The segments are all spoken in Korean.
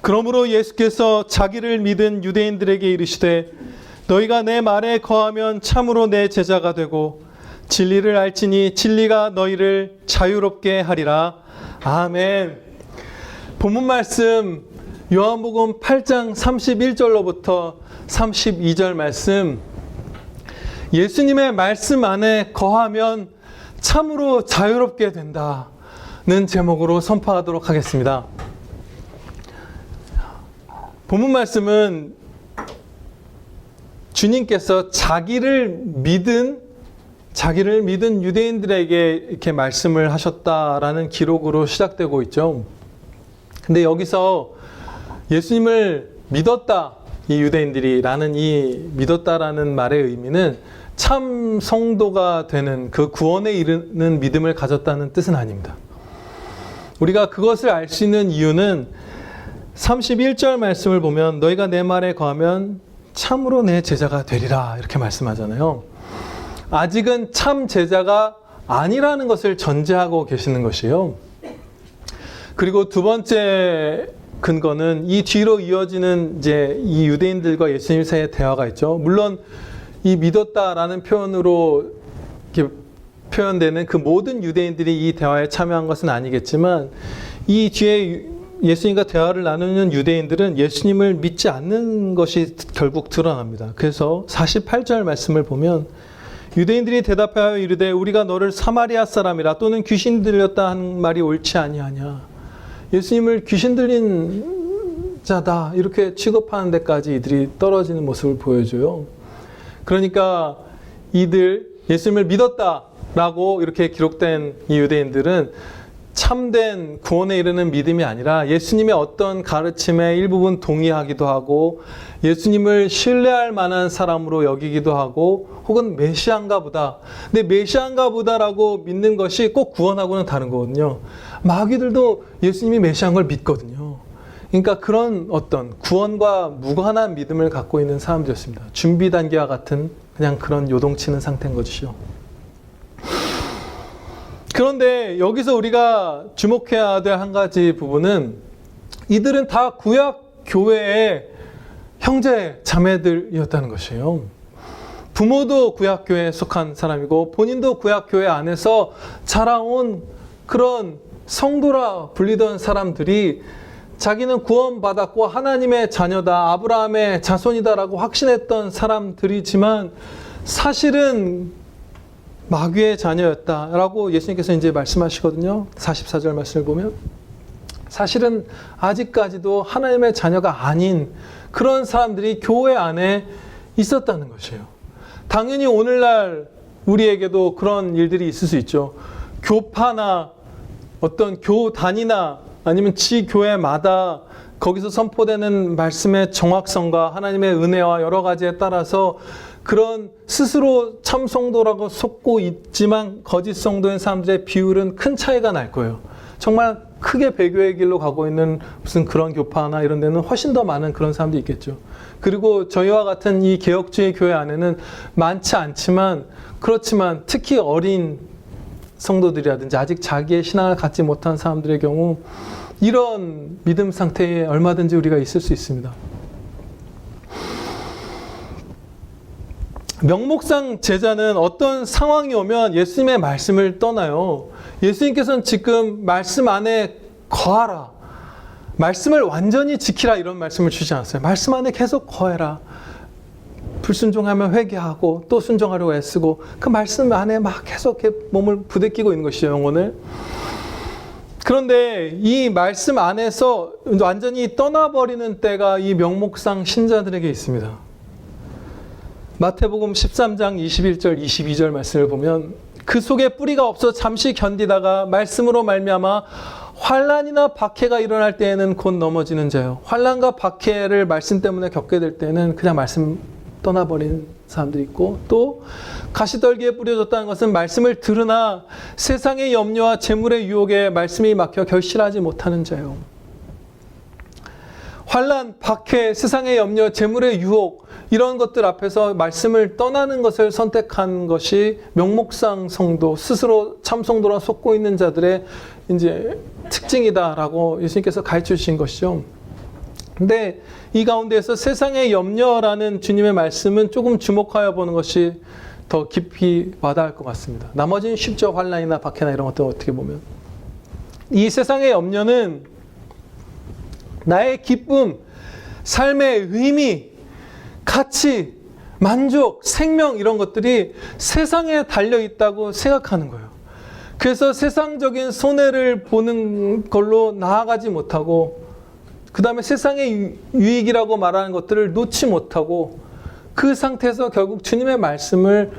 그러므로 예수께서 자기를 믿은 유대인들에게 이르시되 너희가 내 말에 거하면 참으로 내 제자가 되고 진리를 알지니 진리가 너희를 자유롭게 하리라. 아멘. 본문 말씀 요한복음 8장 31절로부터 32절 말씀, 예수님의 말씀 안에 거하면 참으로 자유롭게 된다는 제목으로 선포하도록 하겠습니다. 본문 말씀은 주님께서 자기를 믿은 유대인들에게 이렇게 말씀을 하셨다라는 기록으로 시작되고 있죠. 근데 여기서 예수님을 믿었다, 이 유대인들이라는 이 믿었다라는 말의 의미는 참 성도가 되는 그 구원에 이르는 믿음을 가졌다는 뜻은 아닙니다. 우리가 그것을 알 수 있는 이유는 31절 말씀을 보면 너희가 내 말에 거하면 참으로 내 제자가 되리라 이렇게 말씀하잖아요. 아직은 참 제자가 아니라는 것을 전제하고 계시는 것이에요. 그리고 두 번째 근거는 이 뒤로 이어지는 이제 이 유대인들과 예수님 사이의 대화가 있죠. 물론 이 믿었다라는 표현으로 이렇게 표현되는 그 모든 유대인들이 이 대화에 참여한 것은 아니겠지만 이 뒤에 예수님과 대화를 나누는 유대인들은 예수님을 믿지 않는 것이 결국 드러납니다. 그래서 48절 말씀을 보면 유대인들이 대답하여 이르되 우리가 너를 사마리아 사람이라 또는 귀신 들렸다 한 말이 옳지 아니하냐. 예수님을 귀신 들린 자다 이렇게 취급하는 데까지 이들이 떨어지는 모습을 보여줘요. 그러니까 이들 예수님을 믿었다라고 이렇게 기록된 이 유대인들은 참된 구원에 이르는 믿음이 아니라 예수님의 어떤 가르침에 일부분 동의하기도 하고 예수님을 신뢰할 만한 사람으로 여기기도 하고 혹은 메시아인가 보다. 근데 메시아인가 보다라고 믿는 것이 꼭 구원하고는 다른 거거든요. 마귀들도 예수님이 메시아인 걸 믿거든요. 그러니까 그런 어떤 구원과 무관한 믿음을 갖고 있는 사람들이었습니다. 준비 단계와 같은 그냥 그런 요동치는 상태인 것이죠. 그런데 여기서 우리가 주목해야 될 한 가지 부분은 이들은 다 구약 교회의 형제 자매들이었다는 것이에요. 부모도 구약 교회에 속한 사람이고 본인도 구약 교회 안에서 자라온 그런 성도라 불리던 사람들이 자기는 구원받았고 하나님의 자녀다, 아브라함의 자손이다라고 확신했던 사람들이지만 사실은 마귀의 자녀였다라고 예수님께서 이제 말씀하시거든요. 44절 말씀을 보면 사실은 아직까지도 하나님의 자녀가 아닌 그런 사람들이 교회 안에 있었다는 것이에요. 당연히 오늘날 우리에게도 그런 일들이 있을 수 있죠. 교파나 어떤 교단이나 아니면 지교회마다 거기서 선포되는 말씀의 정확성과 하나님의 은혜와 여러 가지에 따라서 그런 스스로 참성도라고 속고 있지만 거짓 성도인 사람들의 비율은 큰 차이가 날 거예요. 정말 크게 배교의 길로 가고 있는 무슨 그런 교파나 이런 데는 훨씬 더 많은 그런 사람도 있겠죠. 그리고 저희와 같은 이 개혁주의 교회 안에는 많지 않지만 그렇지만 특히 어린 성도들이라든지 아직 자기의 신앙을 갖지 못한 사람들의 경우 이런 믿음 상태에 얼마든지 우리가 있을 수 있습니다. 명목상 제자는 어떤 상황이 오면 예수님의 말씀을 떠나요. 예수님께서는 지금 말씀 안에 거하라, 말씀을 완전히 지키라 이런 말씀을 주지 않았어요. 말씀 안에 계속 거해라. 불순종하면 회개하고 또 순종하려고 애쓰고 그 말씀 안에 막 계속 이렇게 몸을 부대끼고 있는 것이죠, 영혼을. 그런데 이 말씀 안에서 완전히 떠나버리는 때가 이 명목상 신자들에게 있습니다. 마태복음 13장 21절 22절 말씀을 보면 그 속에 뿌리가 없어 잠시 견디다가 말씀으로 말미암아 환난이나 박해가 일어날 때에는 곧 넘어지는 자요. 환난과 박해를 말씀 때문에 겪게 될 때는 그냥 말씀 떠나버리는 사람들이 있고, 또 가시떨기에 뿌려졌다는 것은 말씀을 들으나 세상의 염려와 재물의 유혹에 말씀이 막혀 결실하지 못하는 자요. 환난, 박해, 세상의 염려, 재물의 유혹 이런 것들 앞에서 말씀을 떠나는 것을 선택한 것이 명목상 성도, 스스로 참성도라 속고 있는 자들의 이제 특징이다라고 예수님께서 가르쳐 주신 것이죠. 근데 이 가운데에서 세상의 염려라는 주님의 말씀은 조금 주목하여 보는 것이 더 깊이 와닿을 것 같습니다. 나머지는 쉽죠. 환난이나 박해나 이런 것들 어떻게 보면. 이 세상의 염려는 나의 기쁨, 삶의 의미, 가치, 만족, 생명 이런 것들이 세상에 달려있다고 생각하는 거예요. 그래서 세상적인 손해를 보는 걸로 나아가지 못하고 그 다음에 세상의 유익이라고 말하는 것들을 놓지 못하고 그 상태에서 결국 주님의 말씀을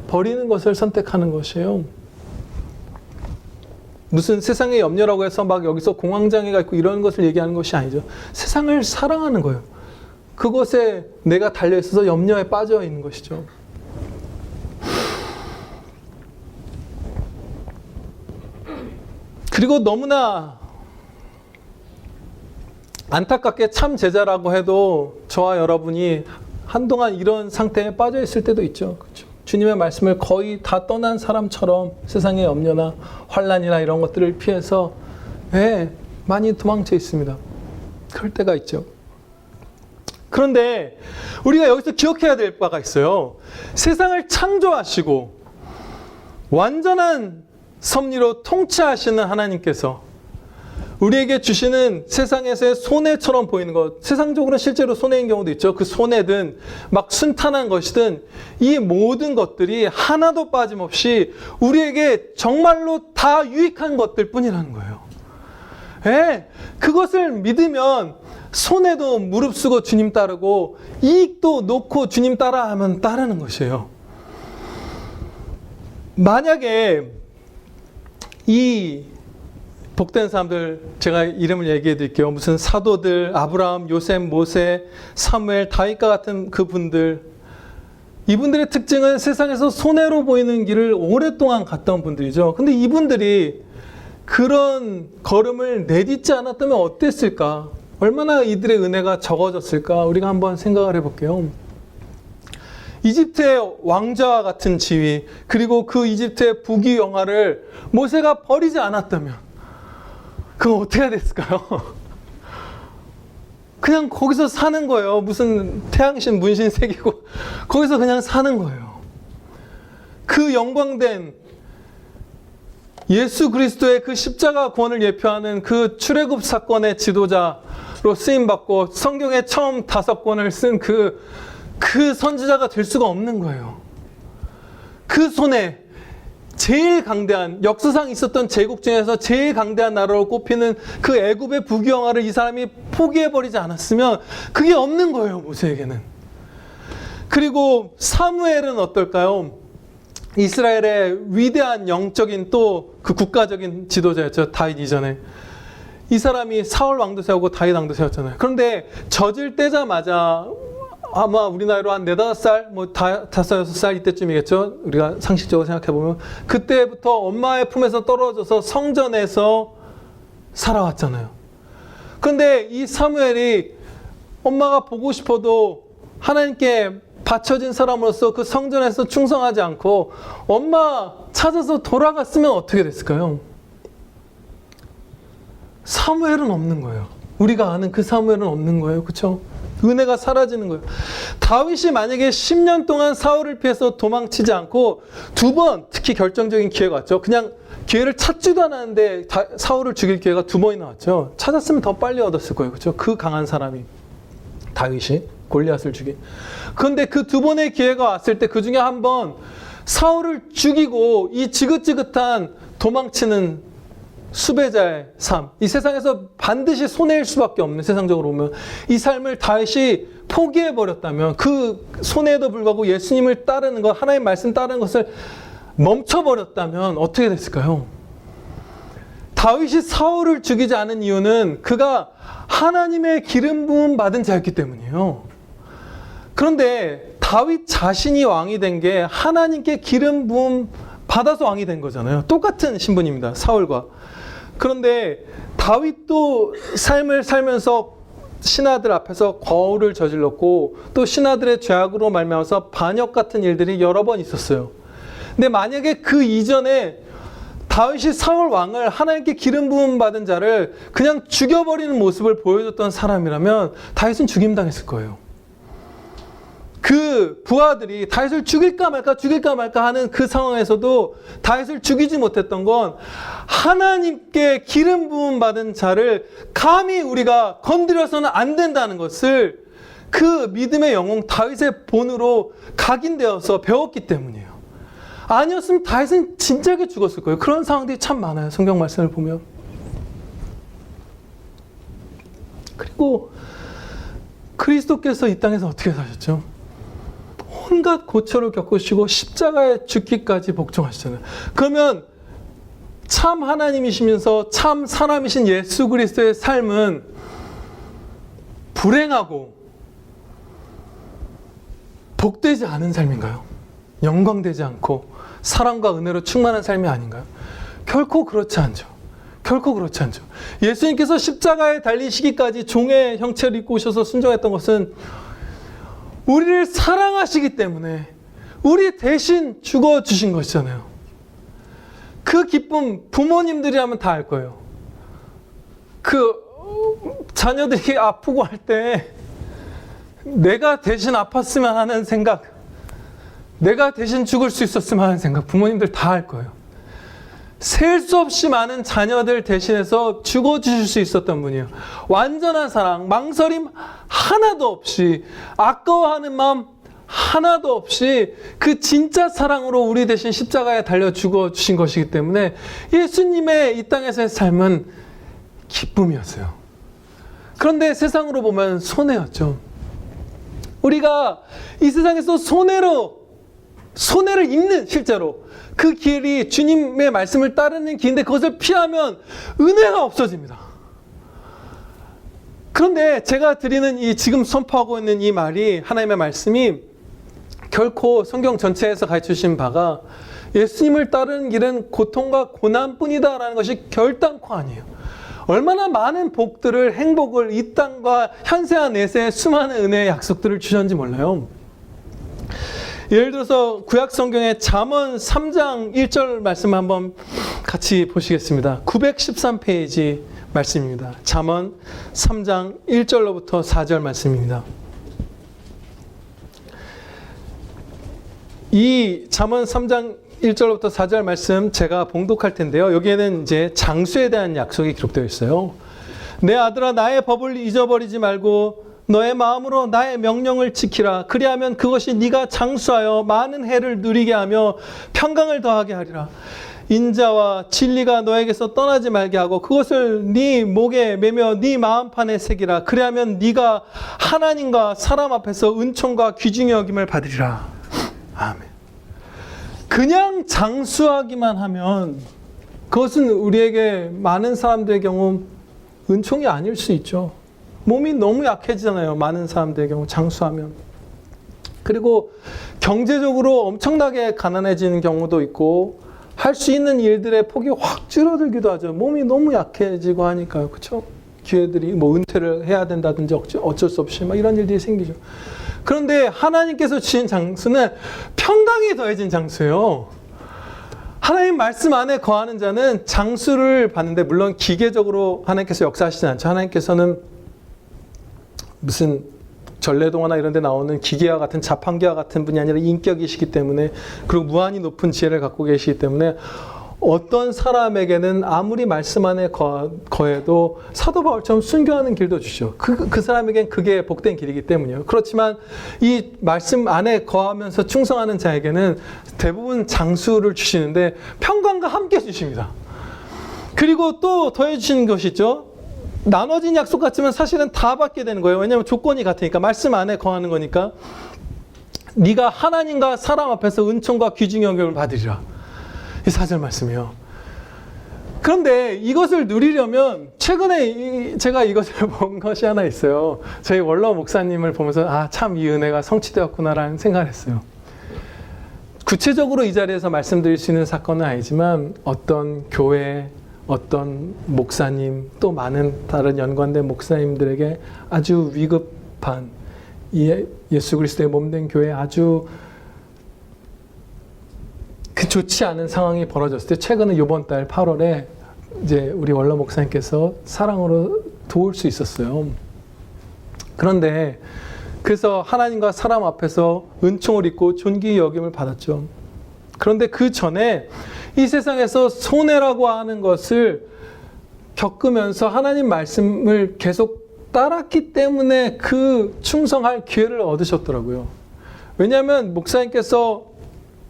버리는 것을 선택하는 것이에요. 무슨 세상의 염려라고 해서 막 여기서 공황장애가 있고 이런 것을 얘기하는 것이 아니죠. 세상을 사랑하는 거예요. 그것에 내가 달려있어서 염려에 빠져 있는 것이죠. 그리고 너무나 안타깝게 참 제자라고 해도 저와 여러분이 한동안 이런 상태에 빠져 있을 때도 있죠. 그렇죠? 주님의 말씀을 거의 다 떠난 사람처럼 세상의 염려나 환난이나 이런 것들을 피해서 많이 도망쳐 있습니다. 그럴 때가 있죠. 그런데 우리가 여기서 기억해야 될 바가 있어요. 세상을 창조하시고 완전한 섭리로 통치하시는 하나님께서 우리에게 주시는 세상에서의 손해처럼 보이는 것, 세상적으로는 실제로 손해인 경우도 있죠. 그 손해든 막 순탄한 것이든 이 모든 것들이 하나도 빠짐없이 우리에게 정말로 다 유익한 것들 뿐이라는 거예요. 그것을 믿으면 손해도 무릅쓰고 주님 따르고 이익도 놓고 주님 따라하면 따르는 것이에요. 만약에 이 복된 사람들, 제가 이름을 얘기해 드릴게요. 무슨 사도들, 아브라함, 요셉, 모세, 사무엘, 다윗과 같은 그분들, 이분들의 특징은 세상에서 손해로 보이는 길을 오랫동안 갔던 분들이죠. 근데 이분들이 그런 걸음을 내딛지 않았다면 어땠을까? 얼마나 이들의 은혜가 적어졌을까? 우리가 한번 생각을 해볼게요. 이집트의 왕자와 같은 지위, 그리고 그 이집트의 부귀영화를 모세가 버리지 않았다면 그건 어떻게 됐을까요? 그냥 거기서 사는 거예요. 무슨 태양신 문신 새기고 거기서 그냥 사는 거예요. 그 영광된 예수 그리스도의 그 십자가 구원을 예표하는 그 출애굽 사건의 지도자로 쓰임받고 성경의 처음 5권을 쓴 그 선지자가 될 수가 없는 거예요. 그 손에 제일 강대한, 역사상 있었던 제국 중에서 제일 강대한 나라로 꼽히는 그 애굽의 부귀영화를 이 사람이 포기해버리지 않았으면 그게 없는 거예요, 모세에게는. 그리고 사무엘은 어떨까요? 이스라엘의 위대한 영적인 또 그 국가적인 지도자였죠. 다윗 이전에. 이 사람이 사울 왕도 세우고 다윗 왕도 세웠잖아요. 그런데 젖을 떼자마자 아마 우리 나이로 한 4, 5살, 뭐 5, 6살 이때쯤이겠죠. 우리가 상식적으로 생각해보면. 그때부터 엄마의 품에서 떨어져서 성전에서 살아왔잖아요. 그런데 이 사무엘이 엄마가 보고 싶어도 하나님께 바쳐진 사람으로서 그 성전에서 충성하지 않고 엄마 찾아서 돌아갔으면 어떻게 됐을까요? 사무엘은 없는 거예요. 우리가 아는 그 사무엘은 없는 거예요. 그렇죠? 은혜가 사라지는 거예요. 다윗이 만약에 10년 동안 사울을 피해서 도망치지 않고 2번, 특히 결정적인 기회가 왔죠. 그냥 기회를 찾지도 않았는데 사울을 죽일 기회가 2번이나 왔죠. 찾았으면 더 빨리 얻었을 거예요. 그렇죠? 그 강한 사람이, 다윗이 골리앗을 죽인. 그런데 그 2번의 기회가 왔을 때 그 중에 한 번 사울을 죽이고 이 지긋지긋한 도망치는 수배자의 삶, 이 세상에서 반드시 손해일 수밖에 없는, 세상적으로 보면 이 삶을 다윗이 포기해버렸다면, 그 손해에도 불구하고 예수님을 따르는 것, 하나님의 말씀 따르는 것을 멈춰버렸다면 어떻게 됐을까요? 다윗이 사울을 죽이지 않은 이유는 그가 하나님의 기름 부음 받은 자였기 때문이에요. 그런데 다윗 자신이 왕이 된 게 하나님께 기름 부음 받아서 왕이 된 거잖아요. 똑같은 신분입니다, 사울과. 그런데 다윗도 삶을 살면서 신하들 앞에서 거울을 저질렀고 또 신하들의 죄악으로 말미암아서 반역 같은 일들이 여러 번 있었어요. 근데 만약에 그 이전에 다윗이 사울 왕을 하나님께 기름 부음 받은 자를 그냥 죽여버리는 모습을 보여줬던 사람이라면 다윗은 죽임당했을 거예요. 그 부하들이 다윗을 죽일까 말까 하는 그 상황에서도 다윗을 죽이지 못했던 건 하나님께 기름 부음 받은 자를 감히 우리가 건드려서는 안 된다는 것을 그 믿음의 영웅 다윗의 본으로 각인되어서 배웠기 때문이에요. 아니었으면 다윗은 진작에 죽었을 거예요. 그런 상황들이 참 많아요. 성경 말씀을 보면. 그리고 그리스도께서 이 땅에서 어떻게 사셨죠? 온갖 고초를 겪으시고 십자가에 죽기까지 복종하시잖아요. 그러면 참 하나님이시면서 참 사람이신 예수 그리스도의 삶은 불행하고 복되지 않은 삶인가요? 영광되지 않고 사랑과 은혜로 충만한 삶이 아닌가요? 결코 그렇지 않죠. 결코 그렇지 않죠. 예수님께서 십자가에 달리시기까지 종의 형체를 입고 오셔서 순종했던 것은 우리를 사랑하시기 때문에 우리 대신 죽어주신 것이잖아요. 그 기쁨 부모님들이라면 다 알 거예요. 그 자녀들이 아프고 할 때 내가 대신 아팠으면 하는 생각, 내가 대신 죽을 수 있었으면 하는 생각 부모님들 다 알 거예요. 셀 수 없이 많은 자녀들 대신해서 죽어주실 수 있었던 분이에요. 완전한 사랑, 망설임 하나도 없이, 아까워하는 마음 하나도 없이 그 진짜 사랑으로 우리 대신 십자가에 달려 죽어주신 것이기 때문에 예수님의 이 땅에서의 삶은 기쁨이었어요. 그런데 세상으로 보면 손해였죠. 우리가 이 세상에서 손해를 입는, 실제로 그 길이 주님의 말씀을 따르는 길인데 그것을 피하면 은혜가 없어집니다. 그런데 제가 드리는 이 지금 선포하고 있는 이 말이, 하나님의 말씀이 결코 성경 전체에서 가르쳐주신 바가 예수님을 따르는 길은 고통과 고난뿐이다 라는 것이 결단코 아니에요. 얼마나 많은 복들을, 행복을 이 땅과 현세와 내세의 수많은 은혜의 약속들을 주셨는지 몰라요. 예를 들어서 구약 성경의 잠언 3장 1절 말씀 한번 같이 보시겠습니다. 913페이지 말씀입니다. 잠언 3장 1절로부터 4절 말씀입니다. 이 잠언 3장 1절로부터 4절 말씀 제가 봉독할 텐데요. 여기에는 이제 장수에 대한 약속이 기록되어 있어요. 내 아들아, 나의 법을 잊어버리지 말고 너의 마음으로 나의 명령을 지키라. 그리하면 그것이 네가 장수하여 많은 해를 누리게 하며 평강을 더하게 하리라. 인자와 진리가 너에게서 떠나지 말게 하고 그것을 네 목에 매며 네 마음판에 새기라. 그리하면 네가 하나님과 사람 앞에서 은총과 귀중히 여김을 받으리라. 아멘. 그냥 장수하기만 하면 그것은 우리에게, 많은 사람들의 경우 은총이 아닐 수 있죠. 몸이 너무 약해지잖아요. 많은 사람들의 경우 장수하면. 그리고 경제적으로 엄청나게 가난해지는 경우도 있고 할 수 있는 일들의 폭이 확 줄어들기도 하죠. 몸이 너무 약해지고 하니까요. 그렇죠? 기회들이 뭐 은퇴를 해야 된다든지 어쩔 수 없이 막 이런 일들이 생기죠. 그런데 하나님께서 주신 장수는 평강이 더해진 장수예요. 하나님 말씀 안에 거하는 자는 장수를 받는데, 물론 기계적으로 하나님께서 역사하시지 않죠. 하나님께서는 무슨 전래동화나 이런 데 나오는 기계와 같은, 자판기와 같은 분이 아니라 인격이시기 때문에, 그리고 무한히 높은 지혜를 갖고 계시기 때문에 어떤 사람에게는 아무리 말씀 안에 거해도 사도 바울처럼 순교하는 길도 주시죠. 그 사람에겐 그게 복된 길이기 때문이에요. 그렇지만 이 말씀 안에 거하면서 충성하는 자에게는 대부분 장수를 주시는데 평강과 함께 주십니다. 그리고 또 더해 주시는 것이 있죠. 나눠진 약속 같지만 사실은 다 받게 되는 거예요. 왜냐하면 조건이 같으니까, 말씀 안에 거하는 거니까. 네가 하나님과 사람 앞에서 은총과 귀중히 여김을 받으리라. 이 4절 말씀이요. 그런데 이것을 누리려면, 최근에 제가 이것을 본 것이 하나 있어요. 저희 원로 목사님을 보면서 참 이 은혜가 성취되었구나라는 생각을 했어요. 구체적으로 이 자리에서 말씀드릴 수 있는 사건은 아니지만 어떤 교회, 어떤 목사님, 또 많은 다른 연관된 목사님들에게 아주 위급한, 예수 그리스도의 몸된 교회에 아주 그 좋지 않은 상황이 벌어졌을 때 최근에 이번 달 8월에 이제 우리 원로 목사님께서 사랑으로 도울 수 있었어요. 그런데 그래서 하나님과 사람 앞에서 은총을 입고 존귀 여김을 받았죠. 그런데 그 전에 이 세상에서 손해라고 하는 것을 겪으면서 하나님 말씀을 계속 따랐기 때문에 그 충성할 기회를 얻으셨더라고요. 왜냐하면 목사님께서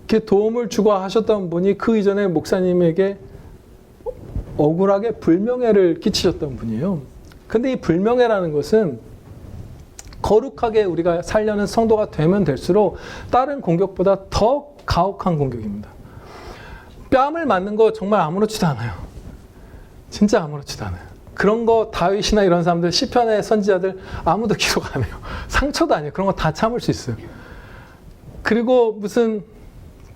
이렇게 도움을 주고 하셨던 분이 그 이전에 목사님에게 억울하게 불명예를 끼치셨던 분이에요. 근데 이 불명예라는 것은 거룩하게 우리가 살려는 성도가 되면 될수록 다른 공격보다 더 가혹한 공격입니다. 뺨을 맞는 거 정말 아무렇지도 않아요. 진짜 아무렇지도 않아요. 그런 거 다윗이나 이런 사람들, 시편의 선지자들 아무도 기록 안 해요. 상처도 아니에요. 그런 거 다 참을 수 있어요. 그리고 무슨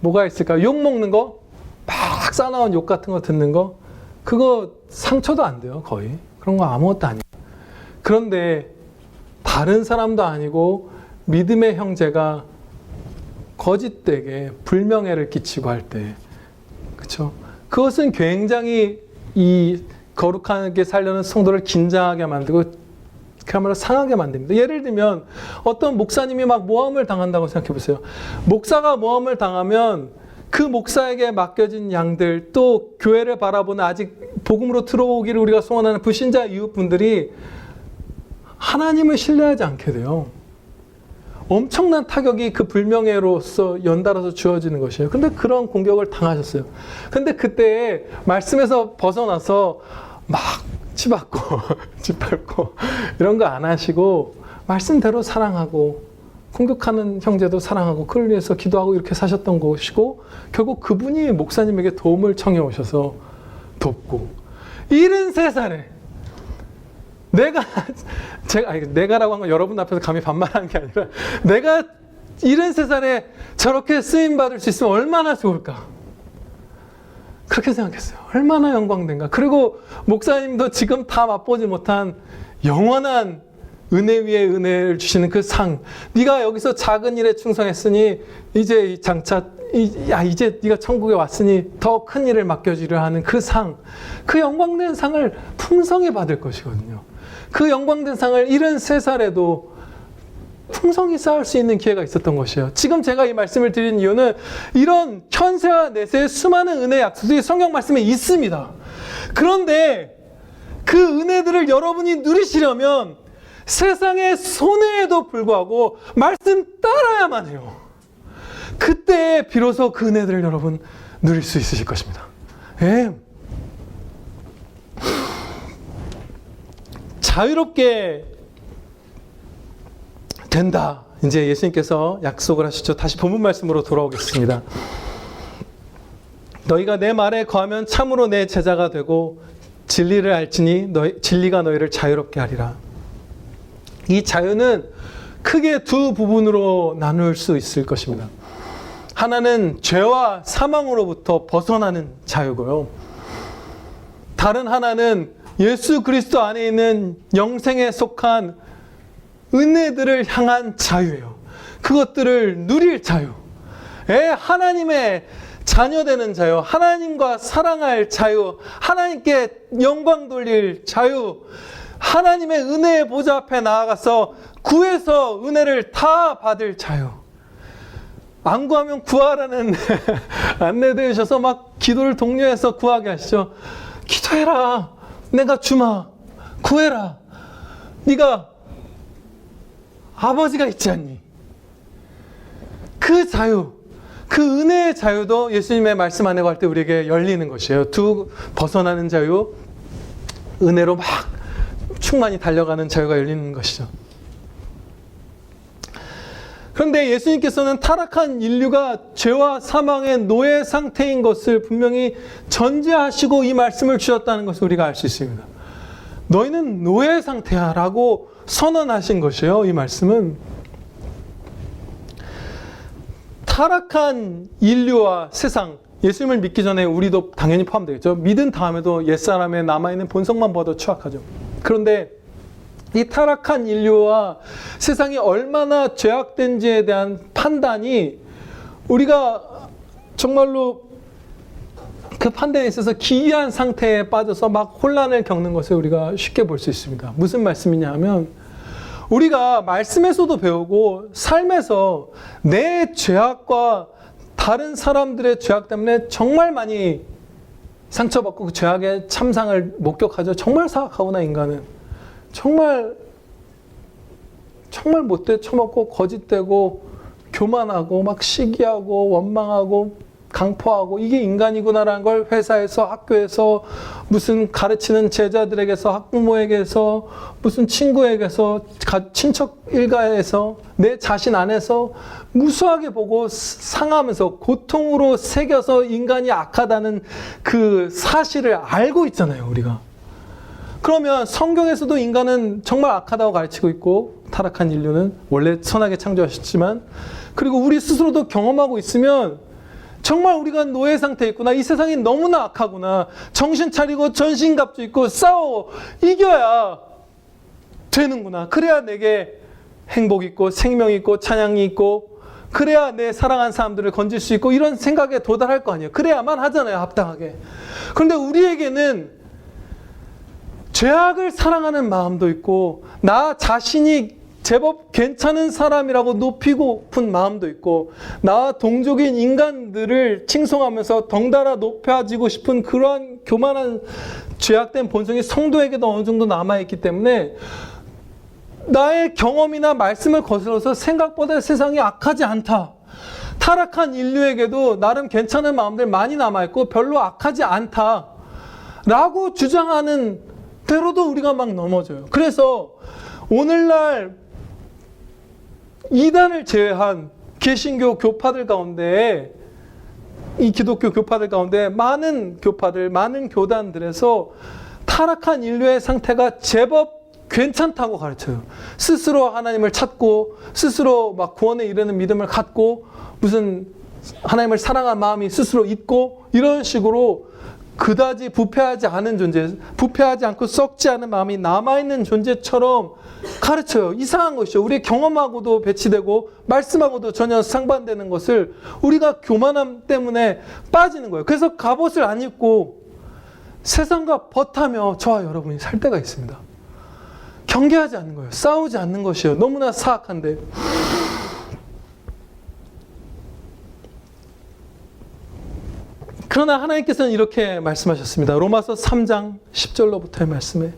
뭐가 있을까? 욕 먹는 거? 막 싸나운 욕 같은 거 듣는 거? 그거 상처도 안 돼요. 거의. 그런 거 아무것도 아니에요. 그런데 다른 사람도 아니고 믿음의 형제가 거짓되게 불명예를 끼치고 할 때, 그렇죠? 그것은 굉장히 이 거룩하게 살려는 성도를 긴장하게 만들고 그야말로 상하게 만듭니다. 예를 들면 어떤 목사님이 막 모함을 당한다고 생각해 보세요. 목사가 모함을 당하면 그 목사에게 맡겨진 양들, 또 교회를 바라보는 아직 복음으로 들어오기를 우리가 소원하는 불신자 이웃분들이 하나님을 신뢰하지 않게 돼요. 엄청난 타격이 그 불명예로서 연달아서 주어지는 것이에요. 근데 그런 공격을 당하셨어요. 근데 그때 말씀에서 벗어나서 막 치받고 짓밟고 이런 거 안 하시고 말씀대로 사랑하고 공격하는 형제도 사랑하고 그걸 위해서 기도하고 이렇게 사셨던 것이고, 결국 그분이 목사님에게 도움을 청해 오셔서 돕고, 73살에 내가라고 한 건 여러분 앞에서 감히 반말하는 게 아니라, 내가 73살에 저렇게 쓰임받을 수 있으면 얼마나 좋을까. 그렇게 생각했어요. 얼마나 영광된가. 그리고 목사님도 지금 다 맛보지 못한 영원한 은혜 위에 은혜를 주시는 그 상. 네가 여기서 작은 일에 충성했으니 이제 이제 네가 천국에 왔으니 더 큰 일을 맡겨주려 하는 그 상. 그 영광된 상을 풍성히 받을 것이거든요. 그 영광된 상을 73살에도 풍성히 쌓을 수 있는 기회가 있었던 것이에요. 지금 제가 이 말씀을 드린 이유는 이런 현세와 내세의 수많은 은혜의 약속들이 성경 말씀에 있습니다. 그런데 그 은혜들을 여러분이 누리시려면 세상의 손해에도 불구하고 말씀 따라야만 해요. 그때 비로소 그 은혜들을 여러분 누릴 수 있으실 것입니다. 예. 자유롭게 된다. 이제 예수님께서 약속을 하시죠. 다시 본문 말씀으로 돌아오겠습니다. 너희가 내 말에 거하면 참으로 내 제자가 되고 진리를 알지니 진리가 너희를 자유롭게 하리라. 이 자유는 크게 두 부분으로 나눌 수 있을 것입니다. 하나는 죄와 사망으로부터 벗어나는 자유고요. 다른 하나는 예수 그리스도 안에 있는 영생에 속한 은혜들을 향한 자유예요. 그것들을 누릴 자유. 하나님의 자녀되는 자유, 하나님과 사랑할 자유, 하나님께 영광 돌릴 자유, 하나님의 은혜의 보좌 앞에 나아가서 구해서 은혜를 다 받을 자유. 안 구하면 구하라는 안내되셔서 막 기도를 독려해서 구하게 하시죠. 기도해라. 내가 주마. 구해라. 네가 아버지가 있지 않니? 그 자유, 그 은혜의 자유도 예수님의 말씀 안에 갈 때 우리에게 열리는 것이에요. 두 벗어나는 자유, 은혜로 막 충만히 달려가는 자유가 열리는 것이죠. 그런데 예수님께서는 타락한 인류가 죄와 사망의 노예 상태인 것을 분명히 전제하시고 이 말씀을 주셨다는 것을 우리가 알 수 있습니다. 너희는 노예 상태야 라고 선언하신 것이에요. 이 말씀은 타락한 인류와 세상, 예수님을 믿기 전에 우리도 당연히 포함되겠죠. 믿은 다음에도 옛사람의 남아있는 본성만 봐도 추악하죠. 그런데 이 타락한 인류와 세상이 얼마나 죄악된지에 대한 판단이 우리가 정말로 그 판단에 있어서 기이한 상태에 빠져서 막 혼란을 겪는 것을 우리가 쉽게 볼 수 있습니다. 무슨 말씀이냐 하면 우리가 말씀에서도 배우고 삶에서 내 죄악과 다른 사람들의 죄악 때문에 정말 많이 상처받고 그 죄악의 참상을 목격하죠. 정말 사악하구나 인간은. 정말 못돼 처먹고 거짓되고 교만하고 막 시기하고 원망하고 강포하고 이게 인간이구나라는 걸 회사에서 학교에서 무슨 가르치는 제자들에게서 학부모에게서 무슨 친구에게서 친척 일가에서 내 자신 안에서 무수하게 보고 상하면서 고통으로 새겨서 인간이 악하다는 그 사실을 알고 있잖아요, 우리가. 그러면 성경에서도 인간은 정말 악하다고 가르치고 있고 타락한 인류는 원래 선하게 창조하셨지만 그리고 우리 스스로도 경험하고 있으면 정말 우리가 노예 상태에 있구나. 이 세상이 너무나 악하구나. 정신 차리고 전신갑주 입고 싸워 이겨야 되는구나. 그래야 내게 행복 있고 생명 있고 찬양이 있고 그래야 내 사랑한 사람들을 건질 수 있고 이런 생각에 도달할 거 아니에요. 그래야만 하잖아요, 합당하게. 그런데 우리에게는 죄악을 사랑하는 마음도 있고 나 자신이 제법 괜찮은 사람이라고 높이고픈 마음도 있고 나와 동족인 인간들을 칭송하면서 덩달아 높여지고 싶은 그러한 교만한 죄악된 본성이 성도에게도 어느 정도 남아있기 때문에 나의 경험이나 말씀을 거슬러서 생각보다 세상이 악하지 않다. 타락한 인류에게도 나름 괜찮은 마음들 많이 남아있고 별로 악하지 않다. 라고 주장하는 대로도 우리가 막 넘어져요. 그래서 오늘날 이단을 제외한 개신교 교파들 가운데 이 기독교 교파들 가운데 많은 교파들, 많은 교단들에서 타락한 인류의 상태가 제법 괜찮다고 가르쳐요. 스스로 하나님을 찾고 스스로 막 구원에 이르는 믿음을 갖고 무슨 하나님을 사랑하는 마음이 스스로 있고 이런 식으로 그다지 부패하지 않은 존재, 부패하지 않고 썩지 않은 마음이 남아있는 존재처럼 가르쳐요. 이상한 것이죠. 우리의 경험하고도 배치되고 말씀하고도 전혀 상반되는 것을 우리가 교만함 때문에 빠지는 거예요. 그래서 갑옷을 안 입고 세상과 벗하며 저와 여러분이 살 때가 있습니다. 경계하지 않는 거예요. 싸우지 않는 것이에요. 너무나 사악한데. 그러나 하나님께서는 이렇게 말씀하셨습니다. 로마서 3장 10절로부터의 말씀에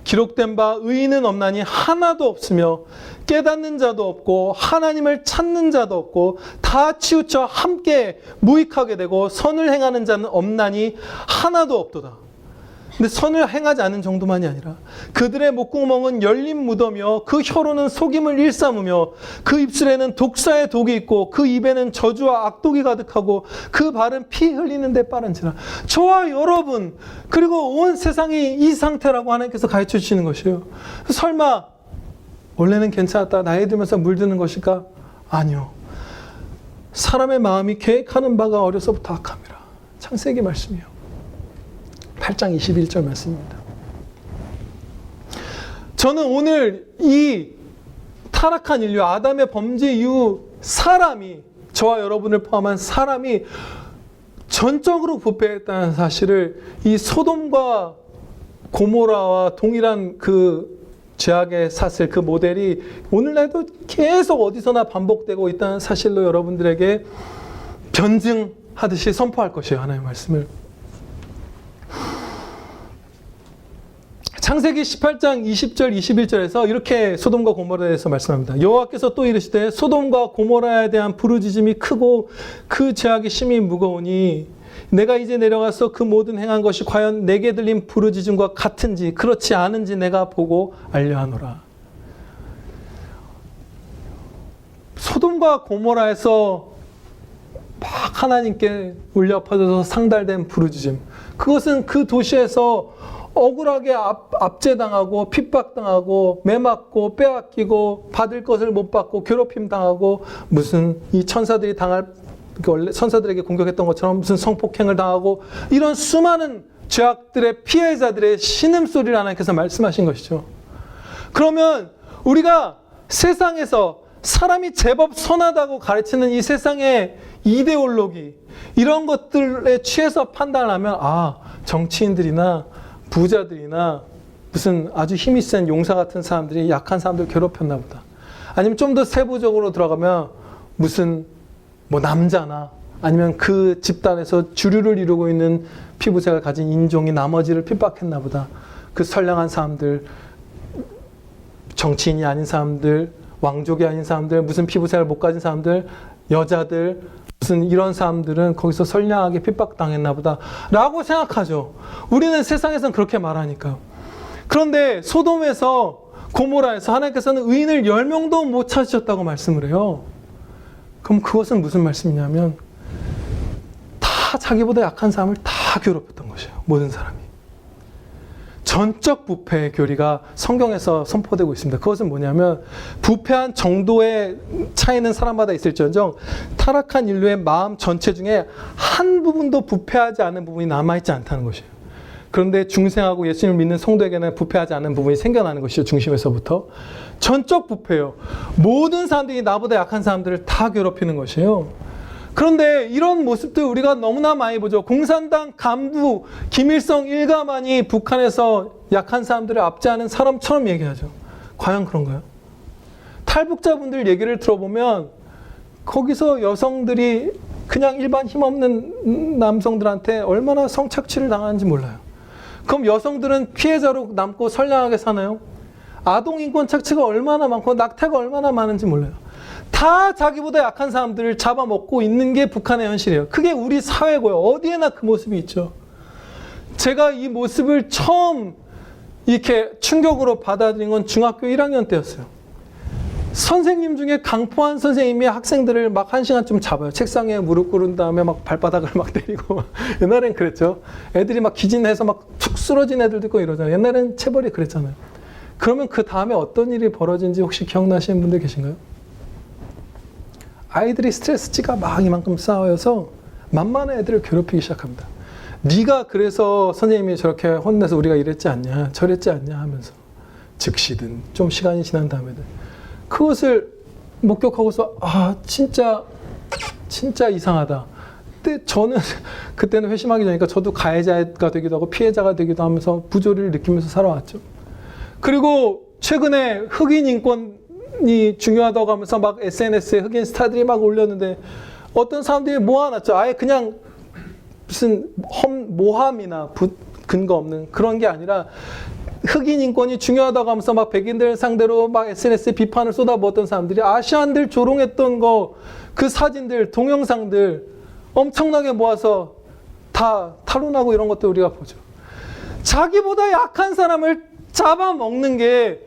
기록된 바 의인은 없나니 하나도 없으며 깨닫는 자도 없고 하나님을 찾는 자도 없고 다 치우쳐 함께 무익하게 되고 선을 행하는 자는 없나니 하나도 없도다. 근데 선을 행하지 않은 정도만이 아니라 그들의 목구멍은 열린 무덤이요 그 혀로는 속임을 일삼으며 그 입술에는 독사의 독이 있고 그 입에는 저주와 악독이 가득하고 그 발은 피 흘리는 데 빠른지라. 저와 여러분 그리고 온 세상이 이 상태라고 하나님께서 가르쳐 주시는 것이에요. 설마 원래는 괜찮았다 나이 들면서 물드는 것일까? 아니요. 사람의 마음이 계획하는 바가 어려서부터 악함이라. 창세기 말씀이에요. 8장 21절 말씀입니다. 저는 오늘 이 타락한 인류, 아담의 범죄 이후 사람이, 저와 여러분을 포함한 사람이 전적으로 부패했다는 사실을 이 소돔과 고모라와 동일한 그 죄악의 사슬, 그 모델이 오늘날도 계속 어디서나 반복되고 있다는 사실로 여러분들에게 변증하듯이 선포할 것이에요. 하나님의 말씀을. 창세기 18장 20절 21절에서 이렇게 소돔과 고모라에 대해서 말씀합니다. 여호와께서 또 이르시되 소돔과 고모라에 대한 부르짖음이 크고 그 죄악이 심히 무거우니 내가 이제 내려가서 그 모든 행한 것이 과연 내게 들린 부르짖음과 같은지 그렇지 않은지 내가 보고 알려하노라. 소돔과 고모라에서 막 하나님께 울려 퍼져서 상달된 부르짖음, 그것은 그 도시에서 억울하게 압제당하고 핍박당하고 매맞고 빼앗기고 받을 것을 못 받고 괴롭힘 당하고 무슨 이 천사들이 당할 원래 천사들에게 공격했던 것처럼 무슨 성폭행을 당하고 이런 수많은 죄악들의 피해자들의 신음소리를 하나님께서 말씀하신 것이죠. 그러면 우리가 세상에서 사람이 제법 선하다고 가르치는 이 세상의 이데올로기, 이런 것들에 취해서 판단을 하면 정치인들이나 부자들이나 무슨 아주 힘이 센 용사 같은 사람들이 약한 사람들 괴롭혔나 보다. 아니면 좀 더 세부적으로 들어가면 무슨 뭐 남자나 아니면 그 집단에서 주류를 이루고 있는 피부색을 가진 인종이 나머지를 핍박했나 보다. 그 선량한 사람들, 정치인이 아닌 사람들, 왕족이 아닌 사람들, 무슨 피부색을 못 가진 사람들, 여자들, 무슨 이런 사람들은 거기서 선량하게 핍박당했나 보다 라고 생각하죠. 우리는 세상에서는 그렇게 말하니까. 그런데 소돔에서 고모라에서 하나님께서는 의인을 10명도 못 찾으셨다고 말씀을 해요. 그럼 그것은 무슨 말씀이냐면 다 자기보다 약한 사람을 다 괴롭혔던 것이에요. 모든 사람이. 전적 부패의 교리가 성경에서 선포되고 있습니다. 그것은 뭐냐면 부패한 정도의 차이는 사람마다 있을지언정 타락한 인류의 마음 전체 중에 한 부분도 부패하지 않은 부분이 남아있지 않다는 것이에요. 그런데 중생하고 예수님을 믿는 성도에게는 부패하지 않은 부분이 생겨나는 것이죠. 중심에서부터. 전적 부패예요. 모든 사람들이 나보다 약한 사람들을 다 괴롭히는 것이에요. 그런데 이런 모습들 우리가 너무나 많이 보죠. 공산당 간부 김일성 일가만이 북한에서 약한 사람들을 압제하는 사람처럼 얘기하죠. 과연 그런가요? 탈북자분들 얘기를 들어보면 거기서 여성들이 그냥 일반 힘없는 남성들한테 얼마나 성착취를 당하는지 몰라요. 그럼 여성들은 피해자로 남고 선량하게 사나요? 아동인권 착취가 얼마나 많고 낙태가 얼마나 많은지 몰라요. 다 자기보다 약한 사람들을 잡아먹고 있는 게 북한의 현실이에요. 그게 우리 사회고요. 어디에나 그 모습이 있죠. 제가 이 모습을 처음 이렇게 충격으로 받아들인 건 중학교 1학년 때였어요. 선생님 중에 강포한 선생님이 학생들을 막 1시간쯤 잡아요. 책상에 무릎 꿇은 다음에 막 발바닥을 막 때리고. 옛날엔 그랬죠. 애들이 막 기진해서 막 툭 쓰러진 애들도 있고 이러잖아요. 옛날엔 체벌이 그랬잖아요. 그러면 그 다음에 어떤 일이 벌어진지 혹시 기억나시는 분들 계신가요? 아이들이 스트레스치가 막 이만큼 쌓여서 만만한 애들을 괴롭히기 시작합니다. 네가 그래서 선생님이 저렇게 혼내서 우리가 이랬지 않냐 저랬지 않냐 하면서 즉시든 좀 시간이 지난 다음에든 그것을 목격하고서 진짜 이상하다. 근데 저는 그때는 회심하기 전이니까 저도 가해자가 되기도 하고 피해자가 되기도 하면서 부조리를 느끼면서 살아왔죠. 그리고 최근에 흑인 인권이 중요하다고 하면서 막 SNS에 흑인 스타들이 막 올렸는데 어떤 사람들이 모아놨죠. 아예 그냥 무슨 모함이나 근거 없는 그런 게 아니라 흑인 인권이 중요하다고 하면서 막 백인들 상대로 막 SNS에 비판을 쏟아부었던 사람들이 아시안들 조롱했던 거 그 사진들 동영상들 엄청나게 모아서 다 탄론하고 이런 것도 우리가 보죠. 자기보다 약한 사람을 잡아먹는 게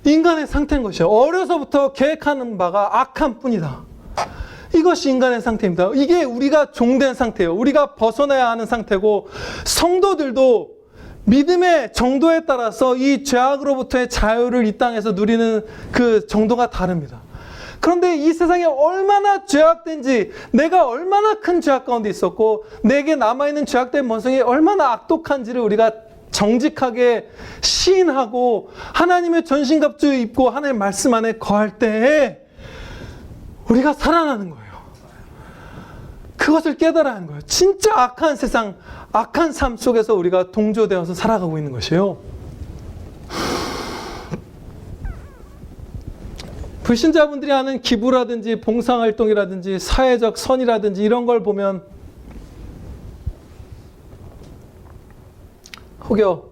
인간의 상태인 것이에요. 어려서부터 계획하는 바가 악한 뿐이다. 이것이 인간의 상태입니다. 이게 우리가 종된 상태예요. 우리가 벗어나야 하는 상태고 성도들도 믿음의 정도에 따라서 이 죄악으로부터의 자유를 이 땅에서 누리는 그 정도가 다릅니다. 그런데 이 세상에 얼마나 죄악된지 내가 얼마나 큰 죄악 가운데 있었고 내게 남아있는 죄악된 본성이 얼마나 악독한지를 우리가 정직하게 시인하고 하나님의 전신갑주 입고 하나님의 말씀 안에 거할 때에 우리가 살아나는 거예요. 그것을 깨달아야 하는 거예요. 진짜 악한 세상, 악한 삶 속에서 우리가 동조되어서 살아가고 있는 것이에요. 불신자분들이 하는 기부라든지 봉사활동이라든지 사회적 선이라든지 이런 걸 보면 혹여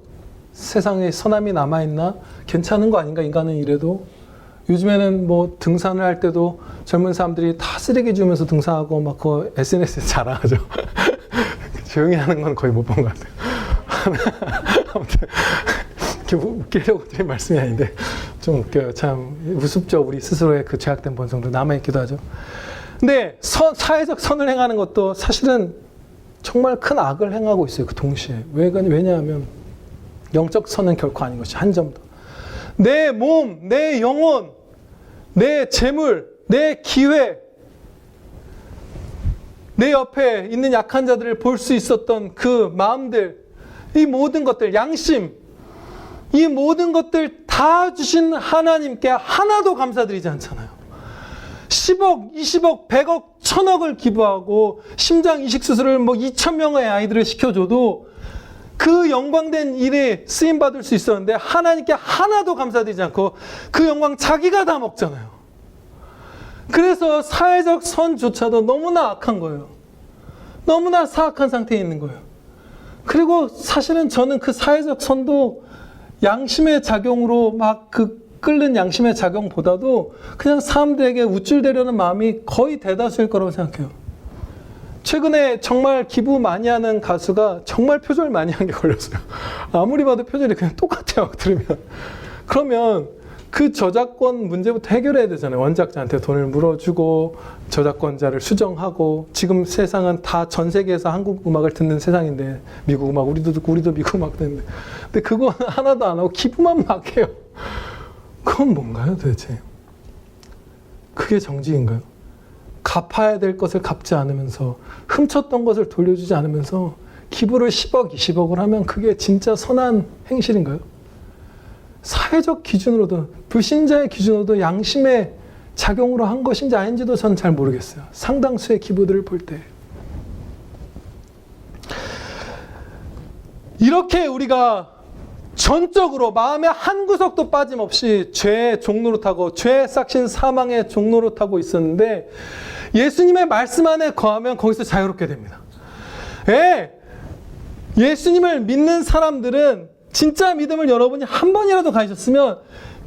세상에 선함이 남아있나? 괜찮은 거 아닌가? 인간은 이래도 요즘에는 뭐 등산을 할 때도 젊은 사람들이 다 쓰레기 주면서 등산하고 막 그 SNS에 자랑하죠. 조용히 하는 건 거의 못 본 것 같아요. 아무튼 웃기려고 드린 말씀이 아닌데 좀 웃겨요. 참 우습죠. 우리 스스로의 그 죄악된 본성도 남아있기도 하죠. 근데 사회적 선을 행하는 것도 사실은 정말 큰 악을 행하고 있어요. 그 동시에. 왜냐하면 영적 선은 결코 아닌 것이 한 점도. 내 몸, 내 영혼, 내 재물, 내 기회, 내 옆에 있는 약한 자들을 볼 수 있었던 그 마음들, 이 모든 것들, 양심, 이 모든 것들 다 주신 하나님께 하나도 감사드리지 않잖아요. 10억, 20억, 100억, 1000억을 기부하고 심장 이식 수술을 2,000명의 아이들을 시켜줘도 그 영광된 일에 쓰임받을 수 있었는데 하나님께 하나도 감사드리지 않고 그 영광 자기가 다 먹잖아요. 그래서 사회적 선조차도 너무나 악한 거예요. 너무나 사악한 상태에 있는 거예요. 그리고 사실은 저는 그 사회적 선도 양심의 작용으로 막 끓는 양심의 작용보다도 그냥 사람들에게 우쭐대려는 마음이 거의 대다수일 거라고 생각해요. 최근에 정말 기부 많이 하는 가수가 정말 표절 많이 한 게 걸렸어요. 아무리 봐도 표절이 그냥 똑같아요, 들으면. 그러면 그 저작권 문제부터 해결해야 되잖아요. 원작자한테 돈을 물어주고 저작권자를 수정하고. 지금 세상은 다 전 세계에서 한국 음악을 듣는 세상인데, 미국 음악 우리도 듣고 우리도 미국 음악 듣는데, 근데 그거 하나도 안 하고 기부만 막 해요. 그건 뭔가요, 도대체? 그게 정직인가요? 갚아야 될 것을 갚지 않으면서, 훔쳤던 것을 돌려주지 않으면서 기부를 10억, 20억을 하면 그게 진짜 선한 행실인가요? 사회적 기준으로도, 불신자의 기준으로도 양심의 작용으로 한 것인지 아닌지도 저는 잘 모르겠어요. 상당수의 기부들을 볼 때. 이렇게 우리가 전적으로 마음의 한 구석도 빠짐없이 죄의 종로로 타고 죄의 싹신 사망의 종로로 타고 있었는데 예수님의 말씀 안에 거하면 거기서 자유롭게 됩니다. 예수님을 믿는 사람들은 진짜 믿음을 여러분이 한 번이라도 가지셨으면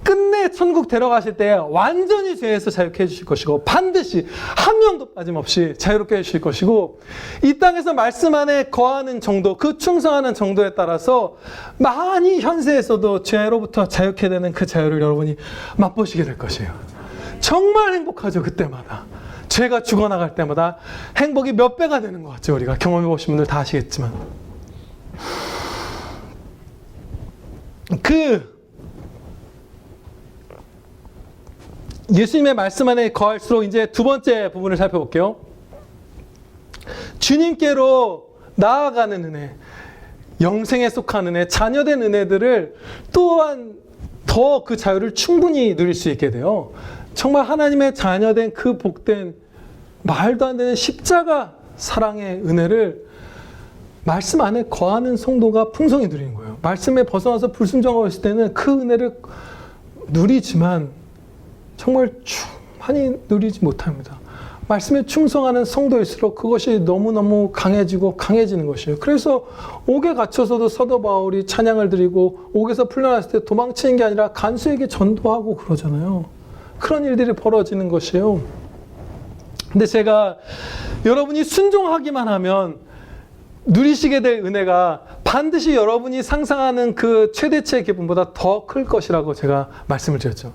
끝내 천국 데려가실 때 완전히 죄에서 자유케 해주실 것이고 반드시 한 명도 빠짐없이 자유롭게 해주실 것이고 이 땅에서 말씀 안에 거하는 정도, 그 충성하는 정도에 따라서 많이 현세에서도 죄로부터 자유케 되는 그 자유를 여러분이 맛보시게 될 것이에요. 정말 행복하죠, 그때마다. 죄가 죽어나갈 때마다 행복이 몇 배가 되는 것 같죠. 우리가 경험해 보신 분들 다 아시겠지만. 예수님의 말씀 안에 거할수록 이제 두 번째 부분을 살펴볼게요. 주님께로 나아가는 은혜, 영생에 속한 은혜, 자녀된 은혜들을 또한 더 그 자유를 충분히 누릴 수 있게 돼요. 정말 하나님의 자녀된 그 복된 말도 안 되는 십자가 사랑의 은혜를 말씀 안에 거하는 성도가 풍성히 누리는 거예요. 말씀에 벗어나서 불순종하고 있을 때는 그 은혜를 누리지만 정말 충만히 누리지 못합니다. 말씀에 충성하는 성도일수록 그것이 너무너무 강해지고 강해지는 것이에요. 그래서 옥에 갇혀서도 사도 바울이 찬양을 드리고 옥에서 풀려났을 때 도망치는 게 아니라 간수에게 전도하고 그러잖아요. 그런 일들이 벌어지는 것이에요. 근데 제가 여러분이 순종하기만 하면 누리시게 될 은혜가 반드시 여러분이 상상하는 그 최대치의 기쁨보다 더 클 것이라고 제가 말씀을 드렸죠.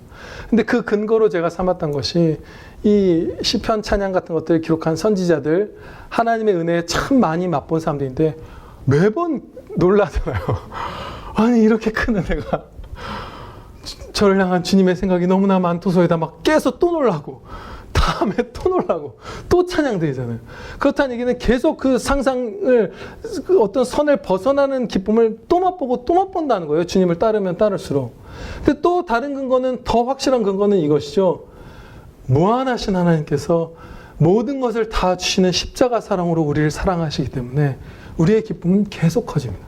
근데 그 근거로 제가 삼았던 것이 이 시편 찬양 같은 것들을 기록한 선지자들, 하나님의 은혜에 참 많이 맛본 사람들인데 매번 놀라잖아요. 아니 이렇게 큰 은혜가 저를 향한 주님의 생각이 너무나 많도소이다 막 깨서 또 놀라고 다음에 또 놀라고 또 찬양드리잖아요. 그렇다는 얘기는 계속 그 상상을 그 어떤 선을 벗어나는 기쁨을 또 맛보고 또 맛본다는 거예요. 주님을 따르면 따를수록. 근데 또 다른 근거는, 더 확실한 근거는 이것이죠. 무한하신 하나님께서 모든 것을 다 주시는 십자가 사랑으로 우리를 사랑하시기 때문에 우리의 기쁨은 계속 커집니다.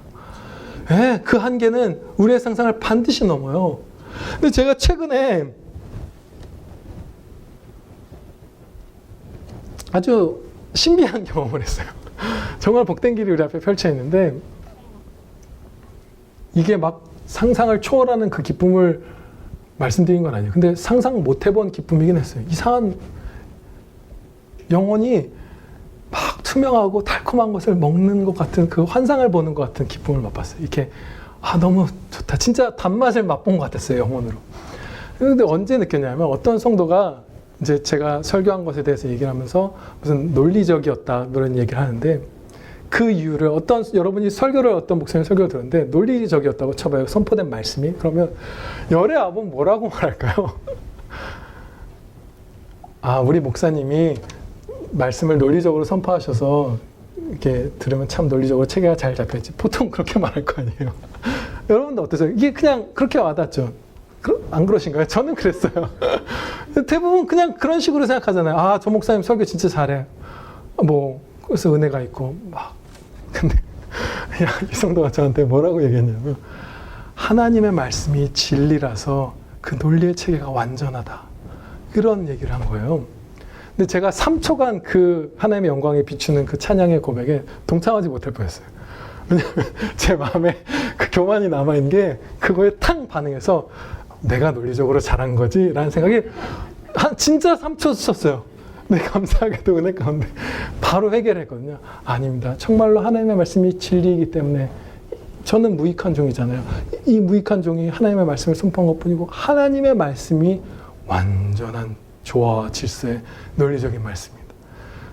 그 한계는 우리의 상상을 반드시 넘어요. 근데 제가 최근에 아주 신비한 경험을 했어요. 정말 복된 길이 우리 앞에 펼쳐 있는데 이게 막 상상을 초월하는 그 기쁨을 말씀드린 건 아니에요. 근데 상상 못 해본 기쁨이긴 했어요. 이상한 영혼이 막 투명하고 달콤한 것을 먹는 것 같은 그 환상을 보는 것 같은 기쁨을 맛봤어요. 이렇게 너무 좋다. 진짜 단맛을 맛본 것 같았어요, 영혼으로. 근데 언제 느꼈냐면 어떤 성도가 이제 제가 설교한 것에 대해서 얘기를 하면서 무슨 논리적이었다 이런 얘기를 하는데 그 이유를 여러분이 설교를 어떤 목사님 설교를 들었는데 논리적이었다고 쳐봐요. 선포된 말씀이. 그러면 열의 압은 뭐라고 말할까요? 우리 목사님이 말씀을 논리적으로 선포하셔서 이렇게 들으면 참 논리적으로 체계가 잘 잡혔지. 보통 그렇게 말할 거 아니에요. 여러분도 어떠세요? 이게 그냥 그렇게 와닿죠? 안 그러신가요? 저는 그랬어요. 대부분 그냥 그런 식으로 생각하잖아요. 아, 저 목사님 설교 진짜 잘해. 뭐 그래서 은혜가 있고 막. 근데 이성도가 저한테 뭐라고 얘기했냐면 하나님의 말씀이 진리라서 그 논리의 체계가 완전하다. 그런 얘기를 한 거예요. 근데 제가 3초간 그 하나님의 영광에 비추는 그 찬양의 고백에 동참하지 못할 뻔했어요. 왜냐면 제 마음에 그 교만이 남아있는 게 그거에 탕 반응해서 내가 논리적으로 잘한 거지 라는 생각이 진짜 3초 썼어요. 근데 감사하게도 은혜 가운데 바로 해결했거든요. 아닙니다. 정말로 하나님의 말씀이 진리이기 때문에 저는 무익한 종이잖아요. 이 무익한 종이 하나님의 말씀을 선포한 것뿐이고 하나님의 말씀이 완전한 조화와 질서의 논리적인 말씀입니다.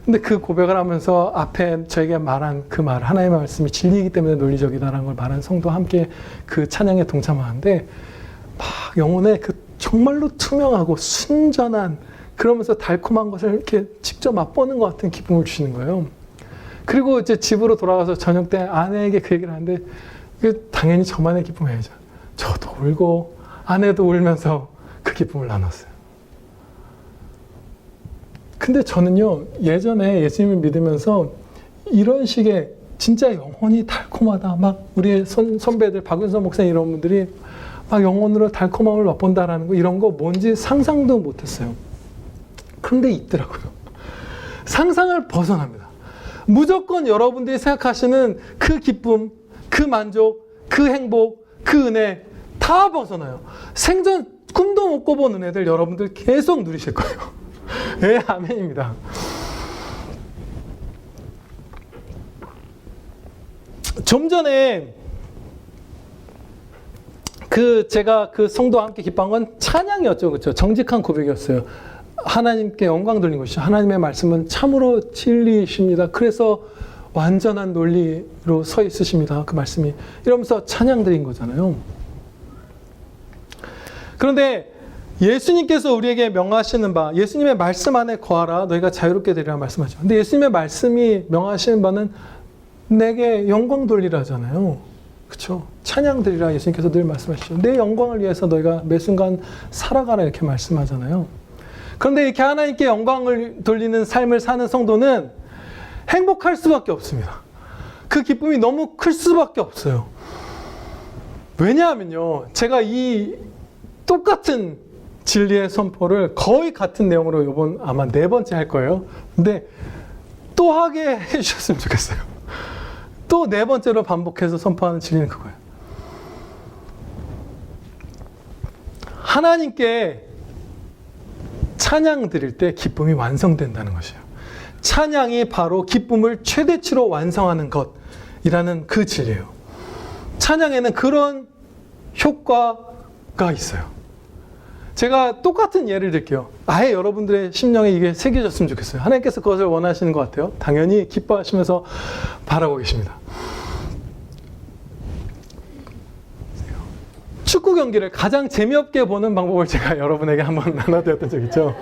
근데 그 고백을 하면서 앞에 저에게 말한 그 말, 하나님의 말씀이 진리이기 때문에 논리적이다라는 걸 말한 성도와 함께 그 찬양에 동참하는데 막 영혼에 그 정말로 투명하고 순전한 그러면서 달콤한 것을 이렇게 직접 맛보는 것 같은 기쁨을 주시는 거예요. 그리고 이제 집으로 돌아가서 저녁 때 아내에게 그 얘기를 하는데 당연히 저만의 기쁨이죠. 저도 울고 아내도 울면서 그 기쁨을 나눴어요. 근데 저는요, 예전에 예수님을 믿으면서 이런 식의 진짜 영혼이 달콤하다. 막 우리의 선배들, 박윤선 목사님 이런 분들이 막 영혼으로 달콤함을 맛본다라는 거 이런 거 뭔지 상상도 못했어요. 그런데 있더라고요. 상상을 벗어납니다. 무조건 여러분들이 생각하시는 그 기쁨, 그 만족, 그 행복, 그 은혜 다 벗어나요. 생전 꿈도 못 꿔본 은혜들 여러분들 계속 누리실 거예요. 네, 아멘입니다. 좀 전에 제가 그 성도와 함께 기뻐한 건 찬양이었죠. 그렇죠? 정직한 고백이었어요. 하나님께 영광 돌린 것이죠. 하나님의 말씀은 참으로 진리이십니다. 그래서 완전한 논리로 서 있으십니다. 그 말씀이. 이러면서 찬양 드린 거잖아요. 그런데 예수님께서 우리에게 명하시는 바, 예수님의 말씀 안에 거하라 너희가 자유롭게 되리라 말씀하죠. 근데 예수님의 말씀이 명하시는 바는 내게 영광 돌리라잖아요. 그렇죠? 찬양 드리라 예수님께서 늘 말씀하시죠. 내 영광을 위해서 너희가 매 순간 살아가라 이렇게 말씀하잖아요. 그런데 이렇게 하나님께 영광을 돌리는 삶을 사는 성도는 행복할 수밖에 없습니다. 그 기쁨이 너무 클 수밖에 없어요. 왜냐하면요, 제가 이 똑같은 진리의 선포를 거의 같은 내용으로 이번 아마 4번째 할 거예요. 근데 또 하게 해주셨으면 좋겠어요. 또 4번째로 반복해서 선포하는 진리는 그거예요. 하나님께 찬양 드릴 때 기쁨이 완성된다는 것이에요. 찬양이 바로 기쁨을 최대치로 완성하는 것이라는 그 진리예요. 찬양에는 그런 효과가 있어요. 제가 똑같은 예를 들게요. 아예 여러분들의 심령에 이게 새겨졌으면 좋겠어요. 하나님께서 그것을 원하시는 것 같아요. 당연히 기뻐하시면서 바라고 계십니다. 축구 경기를 가장 재미없게 보는 방법을 제가 여러분에게 한번 나눠드렸던 적 있죠.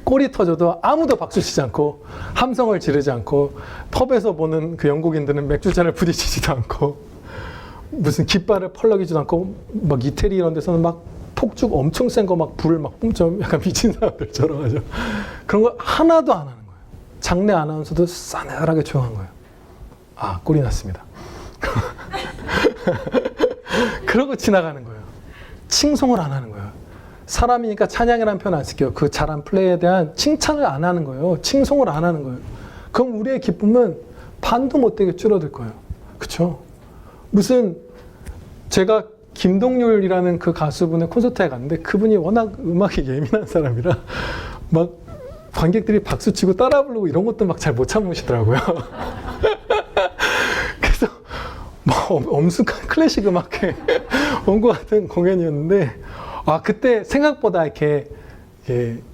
골이 터져도 아무도 박수치지 않고 함성을 지르지 않고 펍에서 보는 그 영국인들은 맥주잔을 부딪히지도 않고 무슨 깃발을 펄럭이지도 않고 막 이태리 이런 데서는 막 폭죽 엄청 센 거 막 불을 막 뿜죠. 약간 미친 사람들처럼 하죠. 그런 거 하나도 안 하는 거예요. 장내 아나운서도 싸늘하게 조용한 거예요. 아, 골이 났습니다. 그러고 지나가는 거예요. 칭송을 안 하는 거예요. 사람이니까 찬양이라는 표현 안 쓸게요. 그 잘한 플레이에 대한 칭찬을 안 하는 거예요. 칭송을 안 하는 거예요. 그럼 우리의 기쁨은 반도 못되게 줄어들 거예요. 그렇죠? 무슨 제가 김동률이라는 그 가수분의 콘서트에 갔는데 그분이 워낙 음악에 예민한 사람이라 막 관객들이 박수치고 따라 부르고 이런 것도 막 잘 못 참으시더라고요. 그래서 뭐 엄숙한 클래식 음악회 온 것 같은 공연이었는데 아, 그때 생각보다 이렇게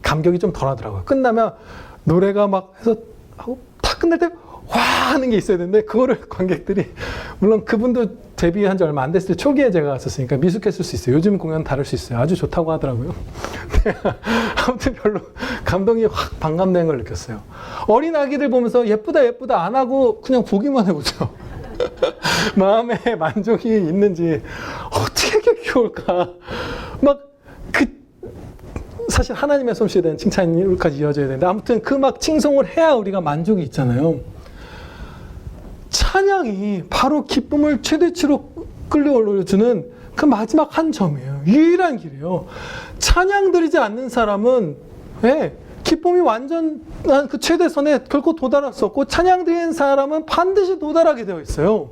감격이 좀 덜하더라고요. 끝나면 노래가 막 해서 하고 다 끝날 때 와 하는 게 있어야 되는데 그거를 관객들이 물론 그분도 데뷔한 지 얼마 안 됐을 때 초기에 제가 갔었으니까 미숙했을 수 있어요. 요즘 공연 다를 수 있어요. 아주 좋다고 하더라고요. 아무튼 별로 감동이 확 반감된 걸 느꼈어요. 어린 아기들 보면서 예쁘다 예쁘다 안 하고 그냥 보기만 해보죠. 마음에 만족이 있는지 어떻게 이렇게 귀여울까. 막 사실 하나님의 솜씨에 대한 칭찬까지 이어져야 되는데 아무튼 그 막 칭송을 해야 우리가 만족이 있잖아요. 찬양이 바로 기쁨을 최대치로 끌어올려주는 그 마지막 한 점이에요. 유일한 길이에요. 찬양 드리지 않는 사람은 기쁨이 완전한 그 최대선에 결코 도달할 수 없고 찬양 드리는 사람은 반드시 도달하게 되어 있어요.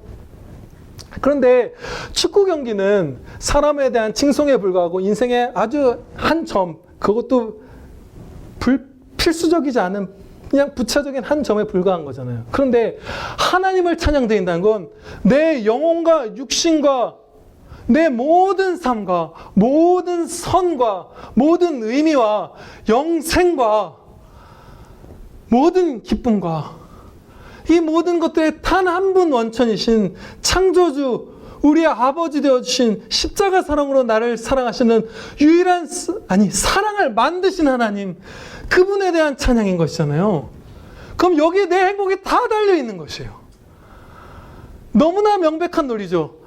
그런데 축구 경기는 사람에 대한 칭송에 불과하고 인생의 아주 한 점, 그것도 필수적이지 않은 그냥 부차적인 한 점에 불과한 거잖아요. 그런데 하나님을 찬양드린다는 건 내 영혼과 육신과 내 모든 삶과 모든 선과 모든 의미와 영생과 모든 기쁨과 이 모든 것들의 단 한 분 원천이신 창조주 우리의 아버지 되어주신 십자가 사랑으로 나를 사랑하시는 유일한 사랑을 만드신 하나님 그분에 대한 찬양인 것이잖아요. 그럼 여기에 내 행복이 다 달려있는 것이에요. 너무나 명백한 논리죠.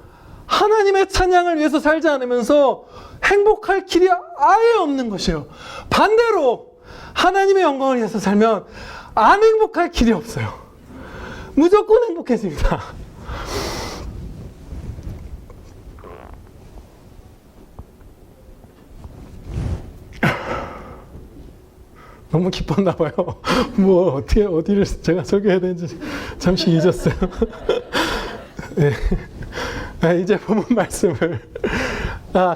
하나님의 찬양을 위해서 살지 않으면서 행복할 길이 아예 없는 것이에요. 반대로 하나님의 영광을 위해서 살면 안 행복할 길이 없어요. 무조건 행복해집니다. 너무 기뻤나 봐요. 어디를 제가 설교해야 되는지 잠시 잊었어요. 네. 이제 본문 말씀을.